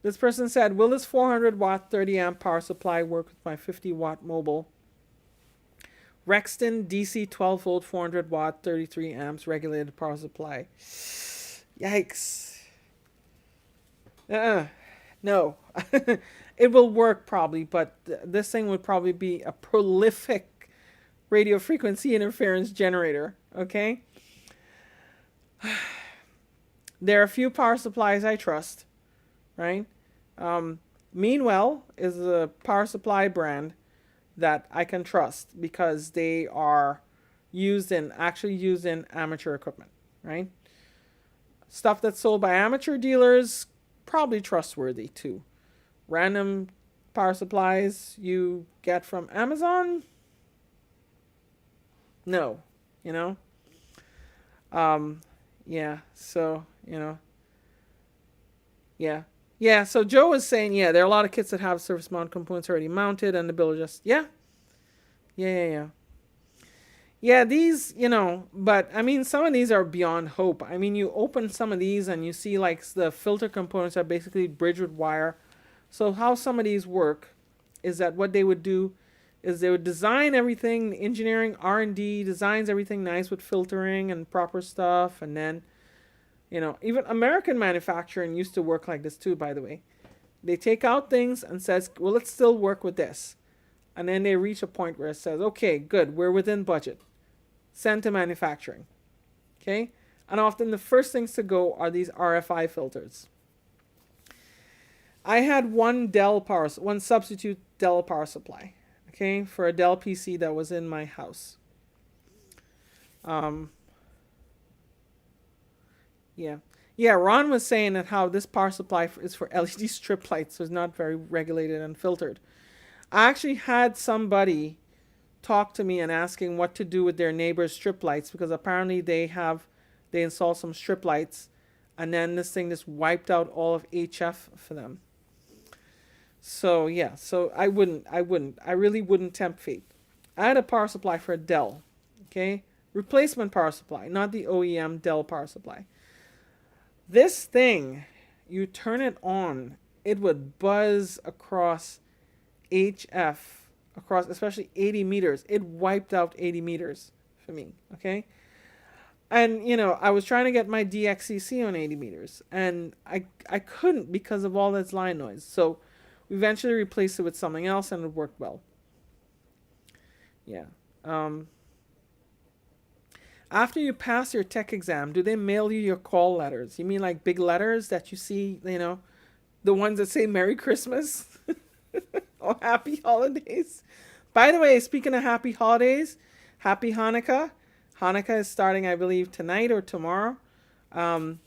This person said, will this 400 watt 30 amp power supply work with my 50 watt mobile Rexton DC 12 volt 400 watt 33 amps regulated power supply? Yikes. No. It will work probably, but this thing would probably be a prolific radio frequency interference generator, okay? There are a few power supplies I trust, right? Meanwell is a power supply brand that I can trust because they are used in amateur equipment, right? Stuff that's sold by amateur dealers, probably trustworthy too. Random power supplies you get from Amazon, no, you know. Yeah, so you know, yeah. So Joe was saying, yeah, there are a lot of kits that have surface mount components already mounted, and the builder just, yeah. Yeah, these, you know, but I mean, some of these are beyond hope. I mean, you open some of these and you see like the filter components are basically bridged with wire. So how some of these work is that what they would do is they would design everything, engineering, R&D, designs everything nice with filtering and proper stuff. And then, you know, even American manufacturing used to work like this too, by the way. They take out things and says, well, let's still work with this. And then they reach a point where it says, okay, good, we're within budget. Send to manufacturing. Okay? And often the first things to go are these RFI filters. I had one substitute Dell power supply, okay, for a Dell PC that was in my house. Yeah, Ron was saying that how this power supply is for LED strip lights, so it's not very regulated and filtered. I actually had somebody talk to me and asking what to do with their neighbor's strip lights because apparently they installed some strip lights and then this thing just wiped out all of HF for them. So yeah, so I really wouldn't tempt fate. I had a power supply for a Dell, okay? Replacement power supply, not the OEM Dell power supply. This thing, you turn it on, it would buzz across HF, across especially 80 meters. It wiped out 80 meters for me, okay? And, you know, I was trying to get my DXCC on 80 meters, and I couldn't because of all this line noise. So we eventually replaced it with something else, and it worked well. Yeah. After you pass your tech exam, do they mail you your call letters? You mean like big letters that you see, you know, the ones that say Merry Christmas or Happy Holidays? By the way, speaking of Happy Holidays, Happy Hanukkah. Hanukkah is starting, I believe, tonight or tomorrow. And,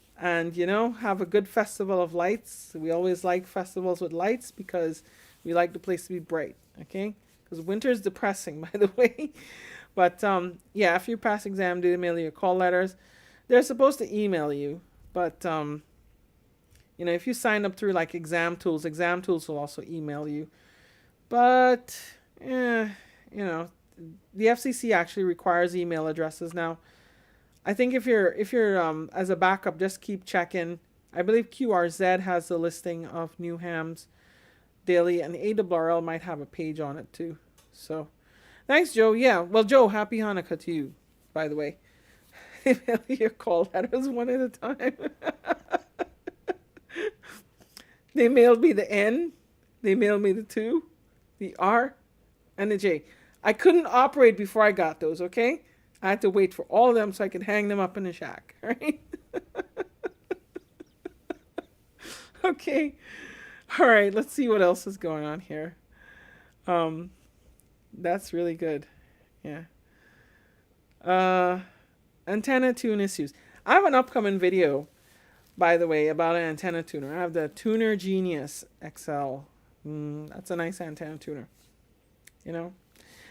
you know, have a good festival of lights. We always like festivals with lights because we like the place to be bright, okay? Because winter is depressing, by the way. But, yeah, after you pass exam, do they mail you call letters? They're supposed to email you. But, you know, if you sign up through, like, Exam Tools will also email you. But, you know, the FCC actually requires email addresses now. I think if you're as a backup, just keep checking. I believe QRZ has the listing of new hams daily, and ARRL might have a page on it too. So, thanks, Joe. Yeah, well, Joe, happy Hanukkah to you. by the way. They mail you your call letters one at a time. They mailed me the N, they mailed me the 2, the R, and the J. I couldn't operate before I got those, okay? I had to wait for all of them so I could hang them up in the shack, right? Okay. All right, let's see what else is going on here. Um, that's really good. Yeah. Uh, Antenna tune issues. I have an upcoming video, by the way, about an antenna tuner. I have the Tuner Genius XL. That's a nice antenna tuner. You know,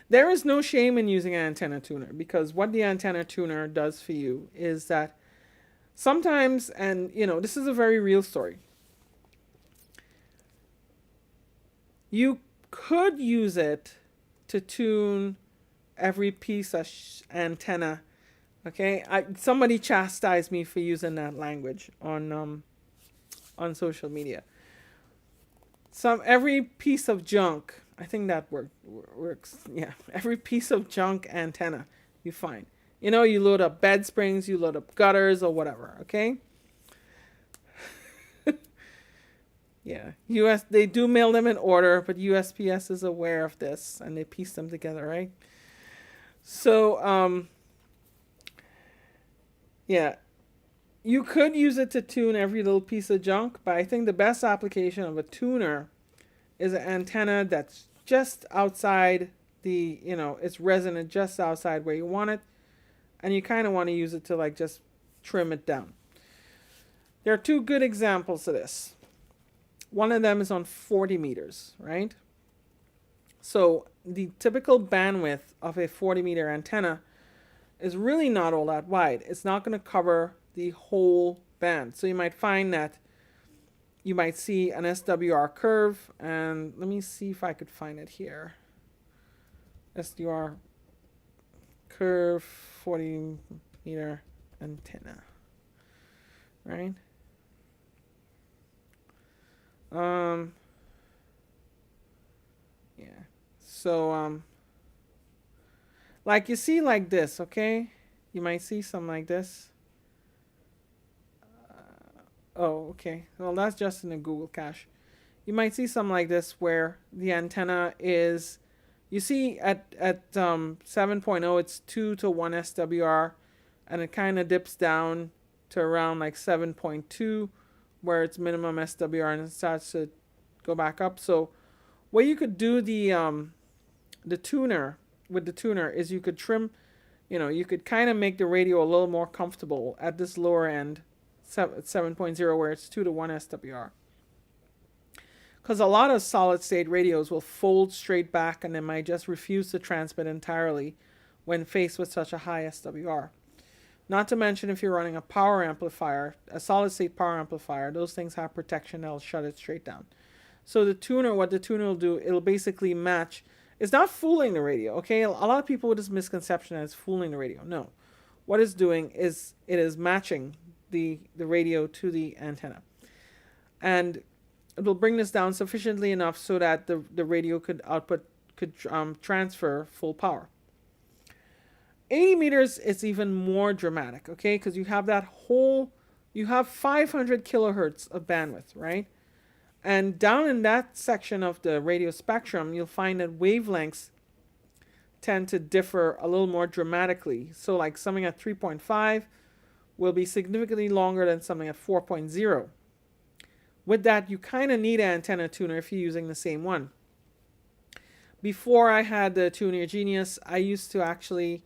there is no shame in using an antenna tuner, because what the antenna tuner does for you is that sometimes, and this is a very real story. You could use it to tune every piece of antenna. Okay, somebody chastised me for using that language on social media. Every piece of junk, I think that works. Yeah, every piece of junk antenna you find. You load up bed springs, you load up gutters or whatever. Okay. Yeah, they do mail them in order, but USPS is aware of this and they piece them together, right? So, yeah, you could use it to tune every little piece of junk, but I think the best application of a tuner is an antenna that's just outside it's resonant just outside where you want it, and you kind of want to use it to just trim it down. There are 2 good examples of this. One of them is on 40 meters, right? So the typical bandwidth of a 40-meter antenna is really not all that wide. It's not going to cover the whole band. So you might find that you might see an SWR curve, and let me see if I could find it here. SWR curve 40-meter antenna, right? Yeah. So like you see like this, okay? You might see something like this. Oh, okay. Well, that's just in the Google cache. You might see something like this where the antenna is, you see at 7.0 it's 2 to 1 SWR, and it kind of dips down to around 7.2 where it's minimum SWR, and it starts to go back up. So what you could do the tuner is you could trim, you could kind of make the radio a little more comfortable at this lower end, 7.0, where it's 2 to 1 SWR. Because a lot of solid state radios will fold straight back and they might just refuse to transmit entirely when faced with such a high SWR. Not to mention if you're running a power amplifier, a solid state power amplifier, those things have protection that'll shut it straight down. So what the tuner will do, it'll basically match. It's not fooling the radio, okay? A lot of people with this misconception that it's fooling the radio. No. What it's doing is it is matching the radio to the antenna. And it will bring this down sufficiently enough so that the radio could transfer full power. 80 meters is even more dramatic, okay? Because you have 500 kilohertz of bandwidth, right? And down in that section of the radio spectrum, you'll find that wavelengths tend to differ a little more dramatically. So like something at 3.5 will be significantly longer than something at 4.0. With that, you kind of need an antenna tuner if you're using the same one. Before I had the Tuner Genius, I used to actually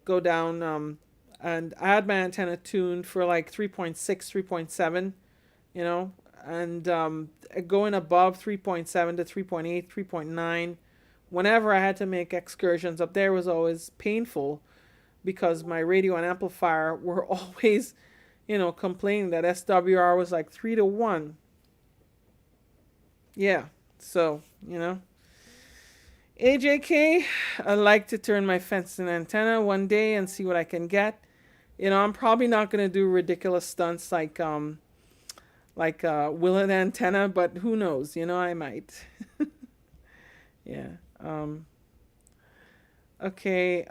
go down and I had my antenna tuned for 3.6, 3.7, and going above 3.7 to 3.8, 3.9, whenever I had to make excursions up there was always painful, because my radio and amplifier were always, complaining that SWR was 3 to 1. Yeah, so, AJK, I'd like to turn my fencing antenna one day and see what I can get. I'm probably not going to do ridiculous stunts like Willet antenna, but who knows, I might. Yeah. Okay,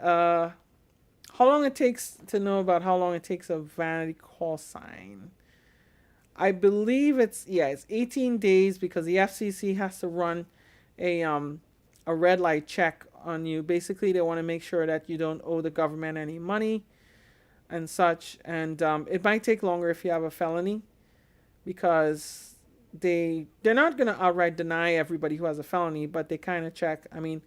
How long it takes to know about how long it takes a vanity call sign? I believe it's 18 days because the FCC has to run a red light check on you. Basically, they want to make sure that you don't owe the government any money and such. And it might take longer if you have a felony because they're not going to outright deny everybody who has a felony, but they kind of check. I mean,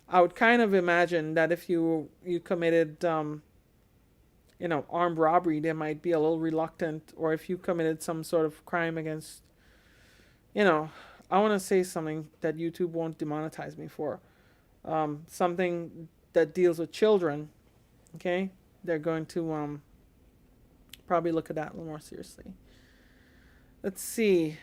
I would kind of imagine that if you committed armed robbery, they might be a little reluctant, or if you committed some sort of crime against, you know, I want to say something that YouTube won't demonetize me for, something that deals with children, okay, they're going to probably look at that a little more seriously. Let's see.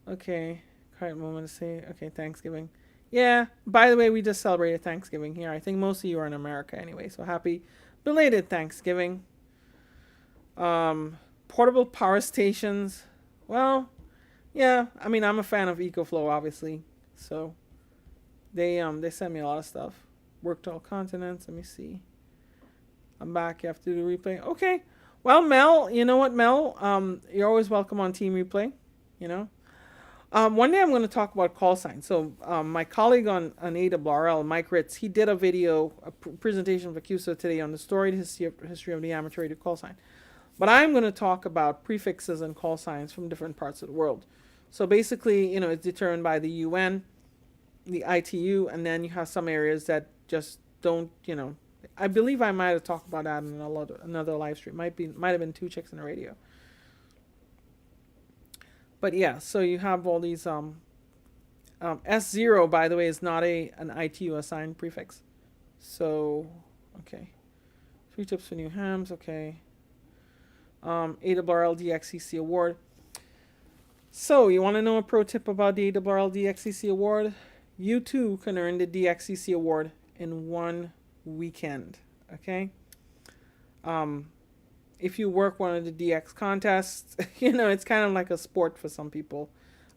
Okay, current moment to say, okay, Thanksgiving. Yeah, by the way, we just celebrated Thanksgiving here. I think most of you are in America anyway, so happy belated Thanksgiving. Portable power stations. Well, yeah, I mean, I'm a fan of EcoFlow, obviously. So they sent me a lot of stuff. Worked all continents. Let me see. I'm back. You have to do the replay. Okay. Well, Mel, you know what, Mel? You're always welcome on Team Replay. You know. One day I'm going to talk about call signs. So my colleague on AWRL, Mike Ritz, he did a video, a presentation for CUSA today on the storied history of the amateur radio call sign. But I'm going to talk about prefixes and call signs from different parts of the world. So basically, it's determined by the UN, the ITU, and then you have some areas that just don't, I believe I might have talked about that in another live stream. Might have been Two Chicks in the Radio. But yeah, so you have all these S0, by the way, is not an ITU assigned prefix. So okay, 3 tips for new hams. Okay. AWRL DXCC award. So you want to know a pro tip about the AWRL DXCC award? You too can earn the DXCC award in one weekend. Okay. If you work one of the DX contests, it's kind of like a sport for some people.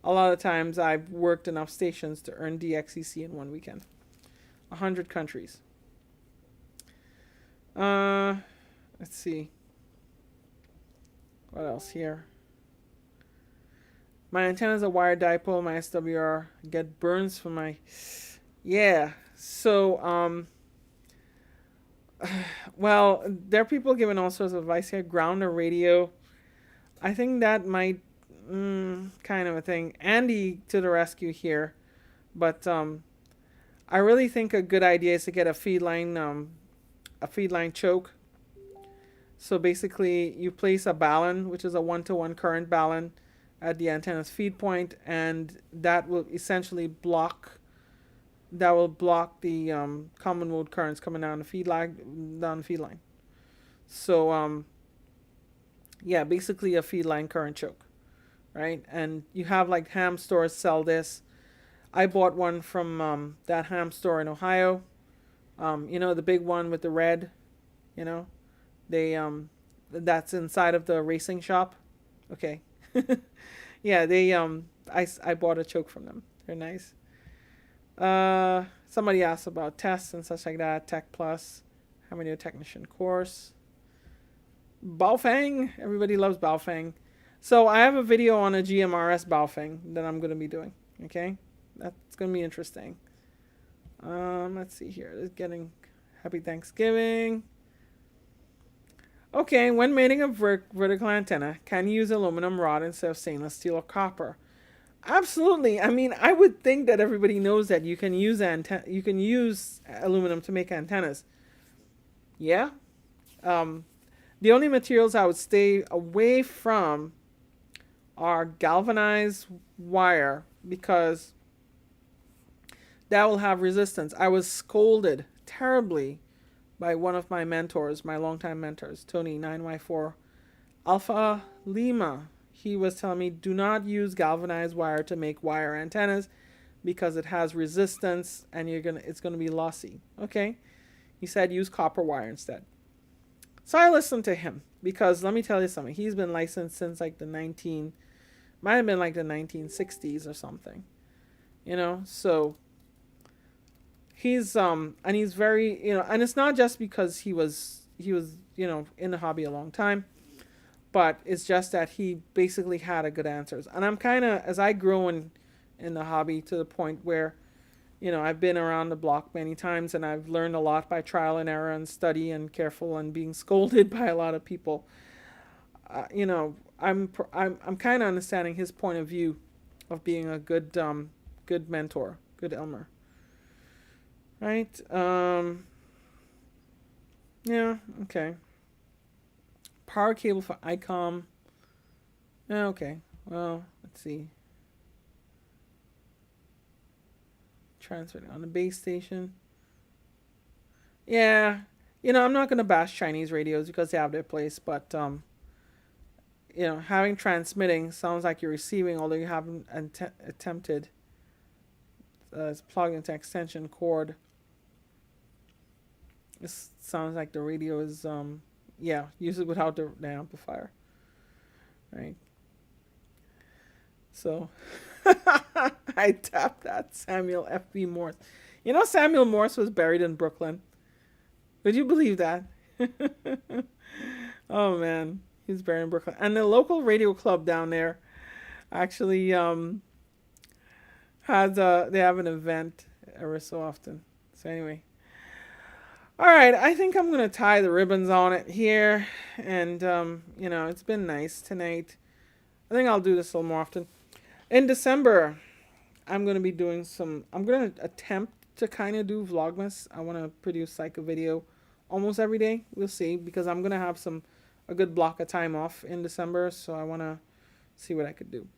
A lot of times I've worked enough stations to earn DXCC in one weekend. 100 countries. Let's see. What else here? My antenna's a wired dipole. My SWR get burns from my... Yeah. So, well, there are people giving all sorts of advice here. Ground or radio. I think that might... kind of a thing. Andy to the rescue here. But I really think a good idea is to get a feed line choke. So basically, you place a balun, which is a 1-to-1 current balun, at the antenna's feed point, and that will essentially block the common mode currents coming down the feed line. So yeah, basically a feed line current choke, right? And you have like ham stores sell this. I bought one from that ham store in Ohio. The big one with the red, they that's inside of the racing shop. Okay. Yeah, they I bought a choke from them. They're nice. Somebody asked about tests and such like that. Tech Plus, how many technician course? Baofeng, everybody loves Baofeng. So I have a video on a GMRS Baofeng that I'm going to be doing. Okay, that's going to be interesting. Let's see here. It's getting happy Thanksgiving. Okay, when mating a vertical antenna, can you use aluminum rod instead of stainless steel or copper? Absolutely. I mean, I would think that everybody knows that you can use aluminum to make antennas. Yeah. The only materials I would stay away from are galvanized wire because that will have resistance. I was scolded terribly by one of my mentors, my longtime mentors, Tony 9Y4 Alpha Lima. He was telling me, do not use galvanized wire to make wire antennas because it has resistance and it's gonna be lossy. Okay, he said use copper wire instead. So I listened to him because let me tell you something. He's been licensed since like the 1960s or something. So And he's very, and it's not just because he was, in the hobby a long time, but it's just that he basically had a good answers. And I'm kind of, as I grow in the hobby to the point where, I've been around the block many times and I've learned a lot by trial and error and study and careful and being scolded by a lot of people. I'm kind of understanding his point of view of being a good mentor, good Elmer, right? Yeah, okay. Power cable for ICOM. Yeah, okay. Well, let's see. Transmitting on the base station. Yeah, I'm not gonna bash Chinese radios because they have their place, but having transmitting sounds like you're receiving, although you haven't attempted. It's plugged into extension cord. This sounds like the radio is yeah, use it without the amplifier, right? So I tapped that Samuel F.B. Morse. Samuel Morse was buried in Brooklyn. Would you believe that? Oh man, he's buried in Brooklyn. And the local radio club down there actually has they have an event every so often. So anyway, all right, I think I'm gonna tie the ribbons on it here, and it's been nice tonight. I think I'll do this a little more often. In December, I'm gonna be doing some. I'm gonna attempt to kind of do Vlogmas. I want to produce like a video almost every day. We'll see, because I'm gonna have a good block of time off in December, so I want to see what I could do.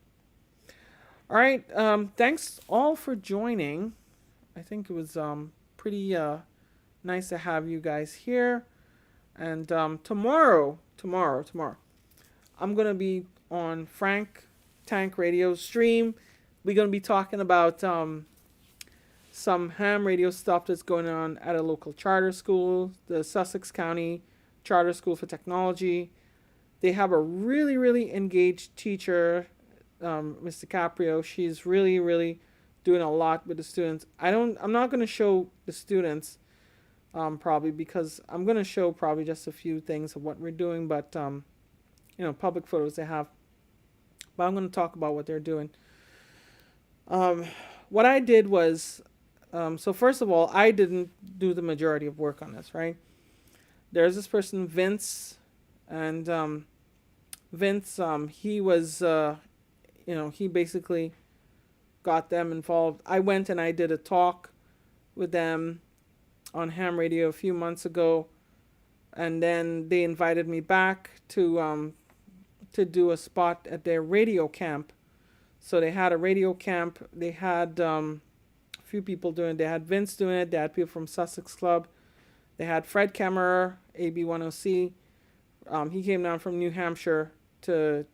All right, thanks all for joining. I think it was pretty nice to have you guys here. And tomorrow, I'm gonna be on Frank Tank Radio stream. We're gonna be talking about some ham radio stuff that's going on at a local charter school, the Sussex County Charter School for Technology. They have a really, really engaged teacher, Mr. Caprio. She's really, really doing a lot with the students. I'm not going to show the students probably, because I'm going to show probably just a few things of what we're doing, but public photos they have. But I'm going to talk about what they're doing. What I did was, so first of all, I didn't do the majority of work on this, right? There's this person, Vince, and Vince, he was, he basically got them involved. I went and I did a talk with them on ham radio a few months ago, and then they invited me back to do a spot at their radio camp. So they had a radio camp. They had a few people doing it. They had Vince doing it. They had people from Sussex Club. They had Fred Kemmerer, AB10C. He came down from New Hampshire to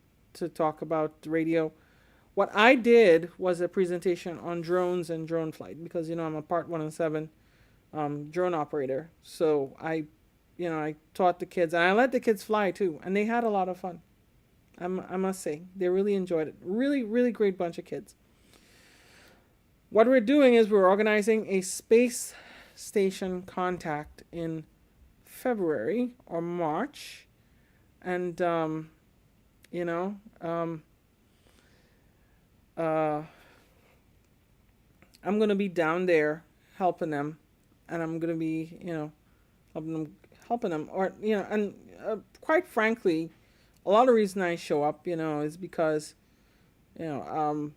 talk about radio. What I did was a presentation on drones and drone flight, because I'm a Part 107 drone operator. So I taught the kids, and I let the kids fly too, and they had a lot of fun. I must say, they really enjoyed it. Really, really great bunch of kids. What we're doing is we're organizing a space station contact in February or March, and I'm gonna be down there helping them, and I'm gonna be helping them, or and quite frankly, a lot of reason I show up, is because to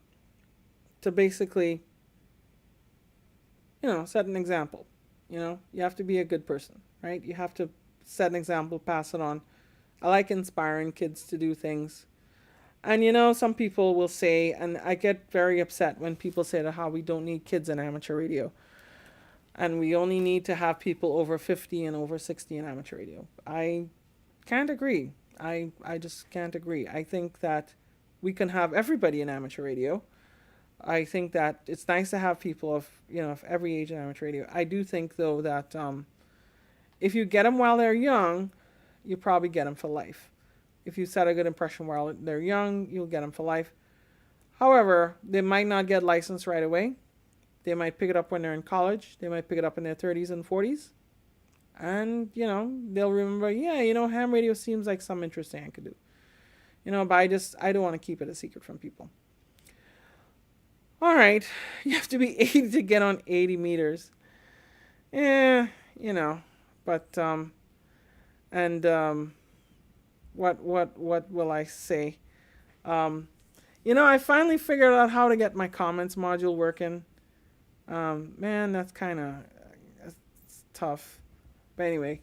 basically set an example. You have to be a good person, right? You have to set an example, pass it on. I like inspiring kids to do things. And some people will say, and I get very upset when people say that how we don't need kids in amateur radio, and we only need to have people over 50 and over 60 in amateur radio. I can't agree. I just can't agree. I think that we can have everybody in amateur radio. I think that it's nice to have people of every age in amateur radio. I do think, though, that if you get them while they're young, you probably get them for life. If you set a good impression while they're young, you'll get them for life. However, they might not get licensed right away, They might pick it up when they're in college. They might pick it up in their 30s and 40s. And, they'll remember, yeah, ham radio seems like something interesting I could do. But I don't want to keep it a secret from people. All right. You have to be 80 to get on 80 meters. Yeah, but, and, what will I say? I finally figured out how to get my comments module working. Man, that's kind of tough. But anyway,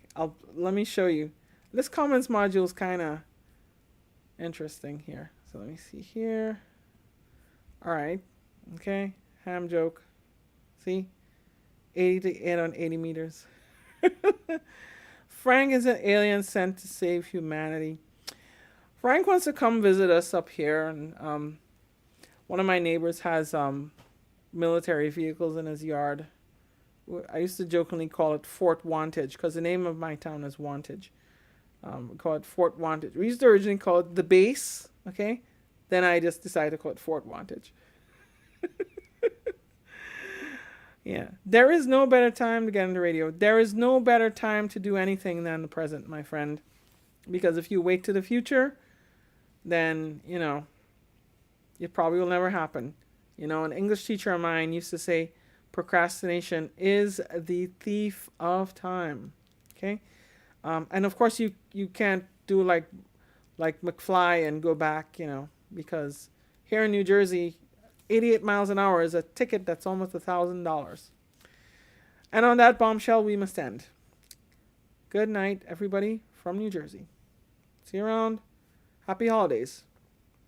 let me show you. This comments module is kind of interesting here. So let me see here. All right. Okay. Ham joke. See? 80 to 8 on 80 meters. Frank is an alien sent to save humanity. Frank wants to come visit us up here, and one of my neighbors has military vehicles in his yard. I used to jokingly call it Fort Wantage because the name of my town is Wantage. We call it Fort Wantage. We used to originally call it the base, okay? Then I just decided to call it Fort Wantage. Yeah. There is no better time to get into radio. There is no better time to do anything than the present, my friend. Because if you wait to the future, then, it probably will never happen. An English teacher of mine used to say, procrastination is the thief of time. Okay? And of course you can't do like McFly and go back, because here in New Jersey, 88 miles an hour is a ticket that's almost $1,000. And on that bombshell, we must end. Good night, everybody from New Jersey. See you around. Happy holidays.